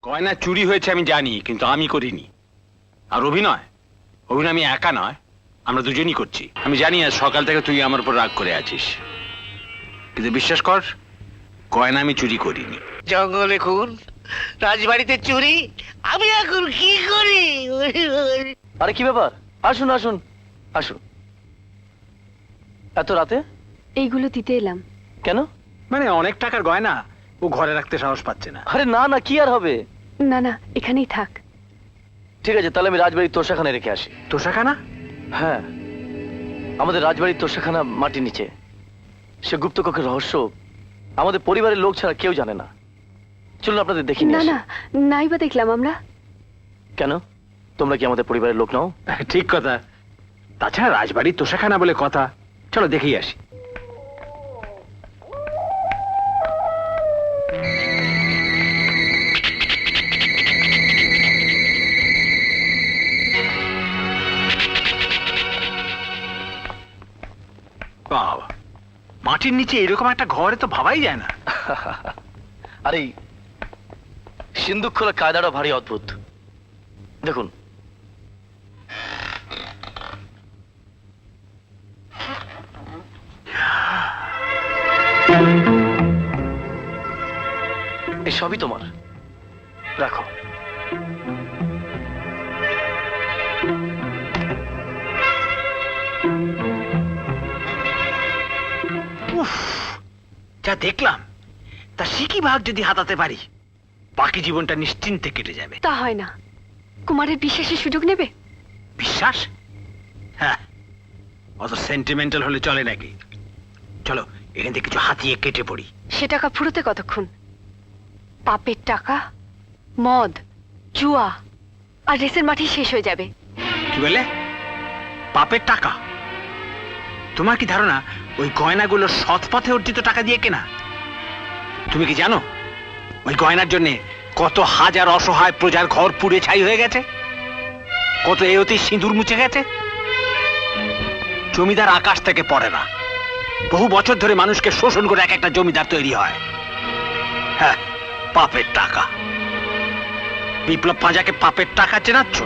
গয়না চুরি হয়েছে আমি জানি, কিন্তু আমি করিনি। আর অভিনয় অভিনয় আমি একা নয়, আমরা দুজনই করছি। আমি জানি আজ সকাল থেকে তুই আমার উপর রাগ করে আছিস, কিন্তু বিশ্বাস কর, গয়না আমি চুরি করিনি। জঙ্গলে খুন, রাজবাড়িতে চুরি, আমি এখন কি করি? আরে কি ব্যাপার, আসুন আসুন আসুন। এত রাতে? এইগুলো দিতে এলাম। কেন? মানে অনেক টাকার গয়না ও ঘরে রাখতে সাহস পাচ্ছে না। আরে না না, কি আর হবে। না না, এখানেই থাক। ঠিক আছে, তাহলে আমি রাজবাড়ির তোষাখানায় রেখে আসি। তোষাখানা? হ্যাঁ, আমাদের রাজবাড়ির তোষাখানা মাটির নিচে। সে গুপ্তকক্ষের রহস্য আমাদের পরিবারের লোক ছাড়া কেউ জানে না। চলুন আপনাদের দেখি। না না, নাই বা দেখলাম আমরা। কেন, তোমরা কি আমাদের পরিবারের লোক নও? ঠিক কথা। তাছাড়া রাজবাড়ির তোষাখানা বলে কথা, চলো দেখেই আসি। বাবা, মাটির নিচে এরকম একটা ঘরে তো ভাবাই যায় না। আর এই সিন্দুক খোলা কায়দাটা ভারী অদ্ভুত। দেখুন, এই সবই তোমার, রাখো। উফ, যা দেখলাম তা সিকি ভাগ যদি হাতাতে পারি, বাকি জীবনটা নিশ্চিন্তে কেটে যাবে। তা হয় না, কুমারের বিশ্বাসের সুযোগ নেবে? বিশ্বাস? হ্যাঁ, অত সেন্টিমেন্টাল হলে চলে নাকি? চলো এখান থেকে কিছু হাতিয়ে কেটে পড়ি। সে টাকা ফুরোতে কতক্ষণ? পাপের টাকা, মদ, জুয়া আর রেসের মাঠে শেষ হয়ে যাবে। কি বলে? পাপের টাকা? তোমার কি ধারণা ওই গয়নাগুলো সৎ পথে অর্জিত টাকা দিয়ে কেনা? তুমি কি জানো ওই গয়নার জন্য কত হাজার অসহায় প্রজার ঘর পুড়ে ছাই হয়ে গেছে, কত এওতি সিঁদুর মুছে গেছে? জমিদার আকাশ থেকে পড়ে না, বহু বছর ধরে মানুষকে শোষণ করে এক একটা জমিদার তৈরি হয়। হ্যাঁ, পাপের টাকা। বিপ্লব পাঁজাকে পাপের টাকা চেনাচ্ছ?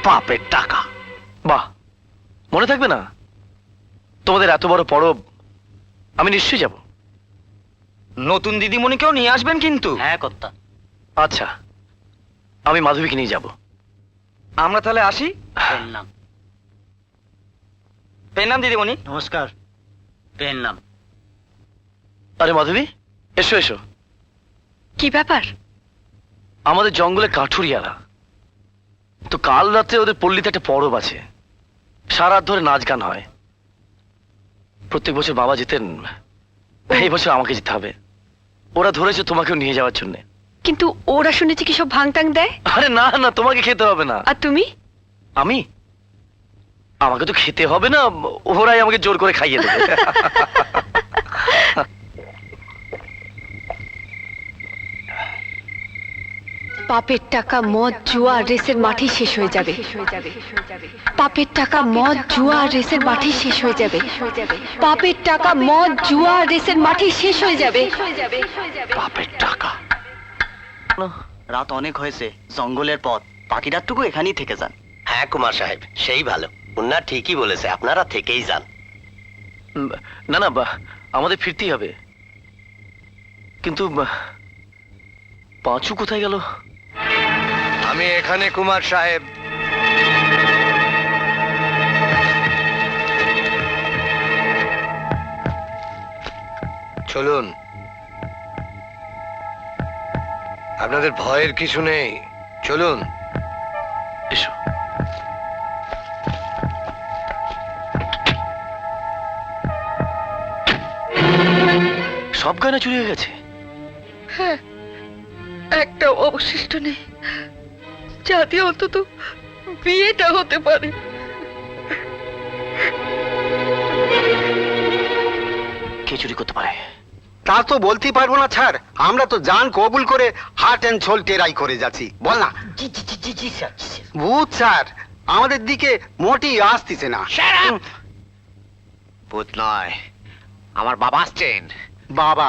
পাপের টাকা। বাহ, মনে থাকবে না তোমাদের এত বড় পরব? আমি নিশ্চয়ই যাব। নতুন দিদিমণিকেও নিয়ে আসবেন কিন্তু। হ্যাঁ কর্তা। আচ্ছা, আমি মাধবীকে নিয়ে যাব। আমরা তাহলে আসি। পেন নাম দিদিমণি। নমস্কার। পেন নাম। আরে মাধবী, এসো এসো। কি ব্যাপার? আমাদের জঙ্গলে কাঠুরিয়ারা তো কাল রাতে ওদের পল্লীতে একটা পরব আছে। সারা রাত ধরে নাচ গান হয়। প্রত্যেক বছর বাবা যেতেন, এই বছর আমাকে যেতে হবে। ওরা ধরেছে তোমাকেও নিয়ে যাওয়ার জন্য। কিন্তু ওরা শুনেছি কি সব ভাঙটাং দেয়। আরে না না, তোমাকে খেতে হবে না। আর তুমি? আমি? আমাকে তো খেতে হবে না, ওরাই আমাকে জোর করে খাইয়ে দেবে। পাপের টাকা, মদ, জুয়া আর রেসের মাঠেই শেষ হয়ে যাবে। পাপের টাকা, মদ, জুয়া আর রেসের মাঠেই শেষ হয়ে যাবে। পাপের টাকা, মদ, জুয়া আর রেসের মাঠেই শেষ হয়ে যাবে। পাপের টাকা। রাত অনেক হয়েছে, জঙ্গলের পথ, বাকি রাতটুকু এখানেই থেকে যান। হ্যাঁ কুমার সাহেব, সেই ভালো। মুন্না ঠিকই বলেছে, আপনারা থেকেই যান। না না, আমাদের ফিরতেই হবে। কিন্তু পাঁচু কোথায় গেল? আমি এখানে কুমার সাহেব। চলুন, আপনাদের ভয়ের কিছু নেই, চলুন। এসো। সব গয়না চুরি হয়ে গেছে? হ্যাঁ, একটা অবশিষ্ট নেই, যাতে অন্তত বিয়েটা হতে পারে। কে চুরি করতে পারে? তা তো বলতে পারবো না স্যার, আমরা তো জান কবুল করে হার্ট অ্যান্ড সোল টেরাই করে যাচ্ছি। বল না। ভূত স্যার আমাদের দিকে মোটেই আসতেছে না। ভূত নয়, আমার বাবা আসছেন। বাবা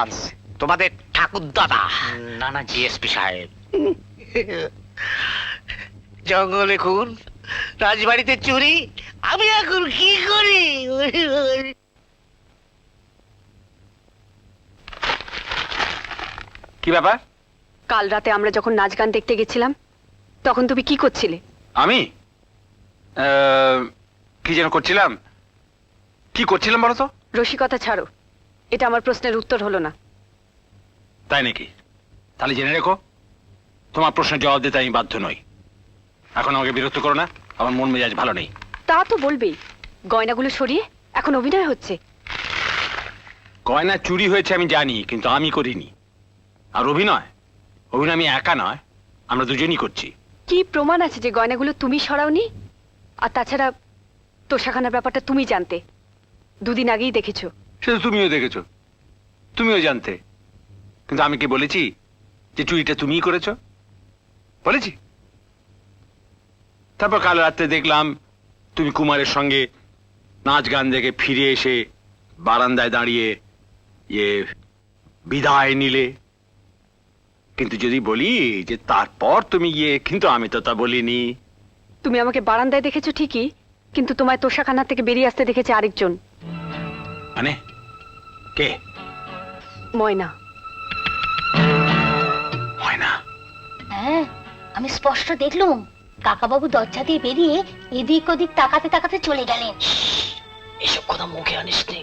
তোমাদের ঠাকুর দাদা, নানা জিএসপি সাহেব। জঙ্গলে খুন, রাজবাড়িতে চুরি, আমি এখন কি করি? কি ব্যাপার? কাল রাতে আমরা যখন নাচ গান দেখতে গেছিলাম তখন তুমি কি করছিলে? আমি কি যেন করছিলাম? কি করছিলাম বলো তো? রসিকতা ছাড়ো, এটা আমার প্রশ্নের উত্তর হলো না। তাই নাকি? তাহলে জেনে রেখো, তোমার প্রশ্নের জবাব দিতে আমি বাধ্য নই। এখন আমাকে বিরক্ত করো না, আমার মন মেজাজ ভালো নেই। তা তো বলবেই। গয়নাগুলো সরিয়ে এখন অভিনয় হচ্ছে। গয়না চুরি হয়েছে আমি জানি, কিন্তু আমি করিনি। আর অভিনয় অভিনয় আমি একা নয়, আমরা দুজনই করছি। কি প্রমাণ আছে যে গয়নাগুলো তুমি সরাওনি? আর তাছাড়া তোষাখানার ব্যাপারটা তুমি জানতে, দুদিন আগেই দেখেছো। সে তো তুমিও দেখেছো, তুমিও জানতে, কিন্তু আমি কি বলেছি যে চুরিটা তুমিই করেছো? বলেছি? তারপর কাল রাত্রে দেখলাম তুমি কুমারের সঙ্গে নাচ গান দেখে ফিরে এসে বারান্দায় দাঁড়িয়ে বিদায় নিলে। কিন্তু যদি বলি যে তারপর তুমি গিয়ে, কিন্তু আমি তো তা বলিনি। তুমি আমাকে বারান্দায় দেখেছো ঠিকই, কিন্তু তোমায় তোষাখানা থেকে বেরিয়ে আসতে দেখেছে আরেকজন। মানে কে? ময়না। হয় না? হ্যাঁ, আমি স্পষ্ট দেখলুম কাকাবাবু দরজা দিয়ে বেরিয়ে এদিক ওদিক তাকাতে তাকাতে চলে গেলেন। এসব কথা মুখে আনিস নি।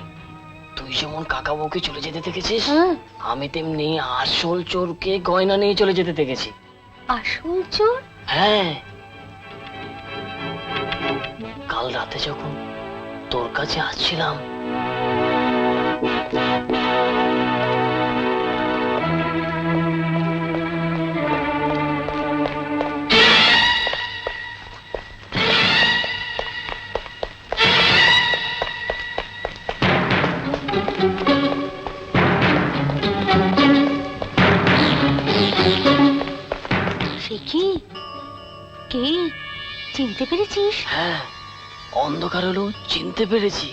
তুই যেমন কাকা বউকে চলে যেতে দেখেছিস, হ্যাঁ, আমি তেমনি আসল চোরকে গয়না নিয়ে চলে যেতে দেখেছি। আসল চোর? হ্যাঁ, কাল রাতে যখন তোর কাছে আসছিলাম, সে কি? কে? চিনতে পেরেছিস? হ্যাঁ, অন্ধকার হলো চিনতে পেরেছি।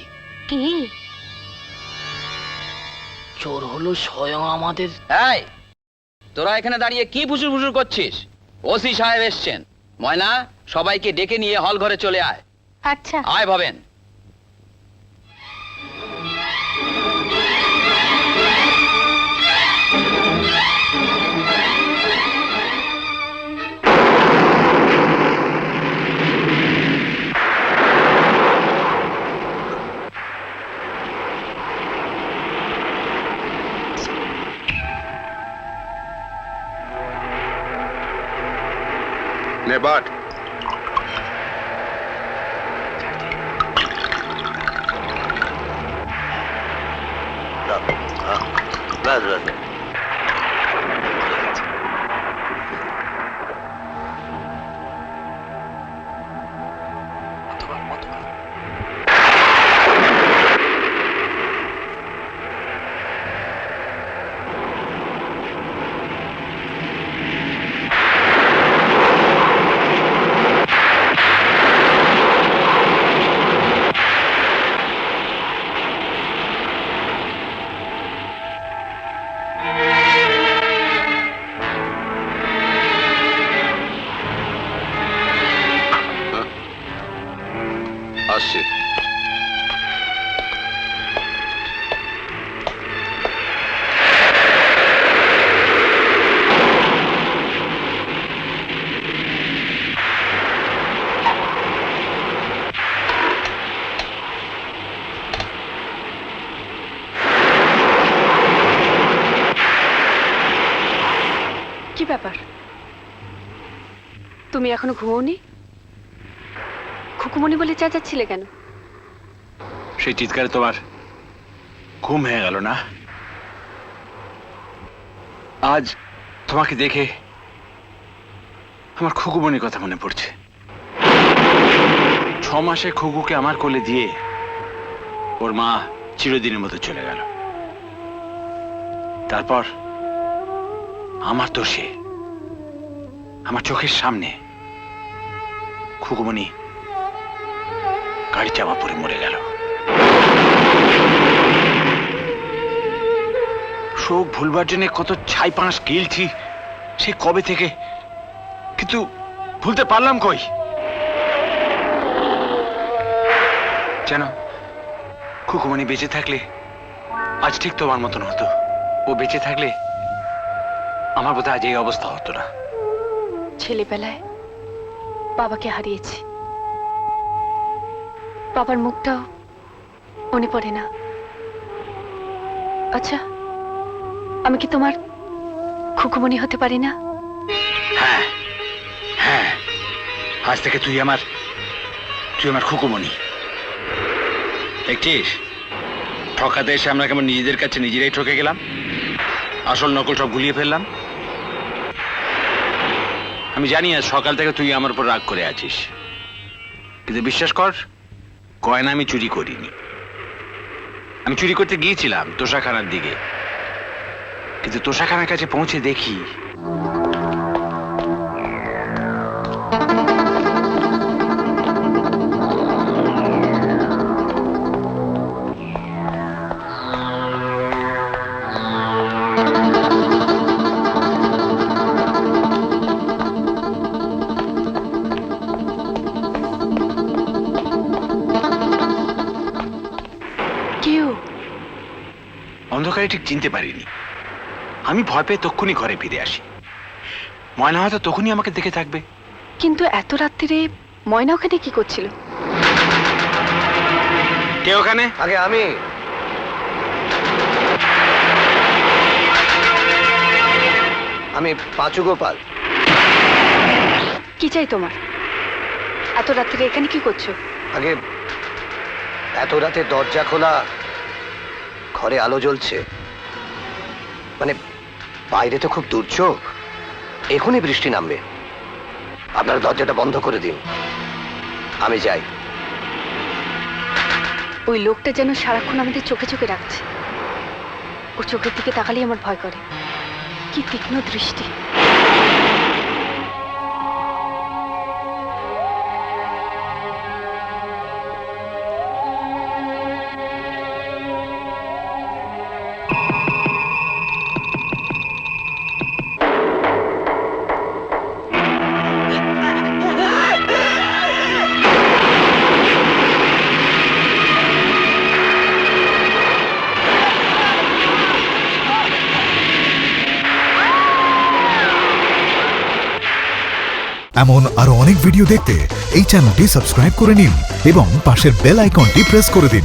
কে? চোর হলো স্বয়ং আমাদের। এই, তোরা এখানে দাঁড়িয়ে কি ফুসুর ফুসুর করছিস? ওসি সাহেব এসছেন। ময়না, সবাইকে ডেকে নিয়ে হল ঘরে চলে আয়। আচ্ছা। আয় ভবেন। নে বাট। ব্যাস ব্যাস। আসছে। কি ব্যাপার? তুমি এখনো ঘুমোওনি? খুকুমনি বলে চেঁচাচ্ছিলে কেন? সেই চিৎকারে তোমার ঘুম হয়ে গেল না? আজ তোমাকে দেখে আমার খুকুমনির কথা মনে পড়ছে। 6 মাসে খুকুকে আমার কোলে দিয়ে ওর মা চিরদিনের মতো চলে গেল। তারপর আমার দোষে আমার চোখের সামনে খুকুমনি গাড়ি চাপা পড়ে মরে গেল। শোক ভুলবার জন্য কত ছাই পাঁশ গিলছি সে কবে থেকে, কিন্তু ভুলতে পারলাম কই? জানো, খুকুমণি বেঁচে থাকলে আজ ঠিক তোমার মতন হতো। ও বেঁচে থাকলে আমার বোধহয় আজ এই অবস্থা হতো না। ছেলেবেলায় বাবাকে হারিয়েছি, বাবার মুখটাও মনে পড়ে না। আচ্ছা, আমি কি তোমার খুকুমণি হতে পারি না? হ্যাঁ হ্যাঁ, আজ থেকে তুই আমার খুকুমণি। দেখছিস, ঠকাতে এসে আমরা কেমন নিজেদের কাছে নিজেরাই ঠকে গেলাম, আসল নকল সব গুলিয়ে ফেললাম। আমি জানি আজ সকাল থেকে তুই আমার উপর রাগ করে আছিস, কিন্তু বিশ্বাস কর, গয়না আমি চুরি করিনি। আমি চুরি করতে গিয়েছিলাম তোষাখানার দিকে, কিন্তু তোষাখানার কাছে পৌঁছে দেখি কেউ। অন্ধকারে ঠিক চিনতে পারিনি। আমি ভয় পেয়ে তক্ষুনি ঘরে ফিরে আসি। ময়না হয়তো তখনই আমাকে দেখে থাকবে। কিন্তু এত রাত্রিরে ময়না ওখানে কি করছিল? কে ওখানে? আগে আমি পাঁচু গোপাল। কি চাই তোমার? এত রাত্রিরে এখানে কি করছো? আগে এত রাতে দরজা খোলা, ঘরে আলো জ্বলছে, মানে বাইরে তো খুব দুর্যোগ, এখনই বৃষ্টি নামবে। আপনার দরজাটা বন্ধ করে দিন, আমি যাই। ওই লোকটা যেন সারাক্ষণ আমাদের চোখে চোখে রাখছে। ও চোখের দিকে তাকালেই আমার ভয় করে। কি তীক্ষ্ণ দৃষ্টি! এমন আরো অনেক ভিডিও দেখতে এই চ্যানেলটি সাবস্ক্রাইব করে নিন এবং পাশের বেল আইকনটি প্রেস করে দিন।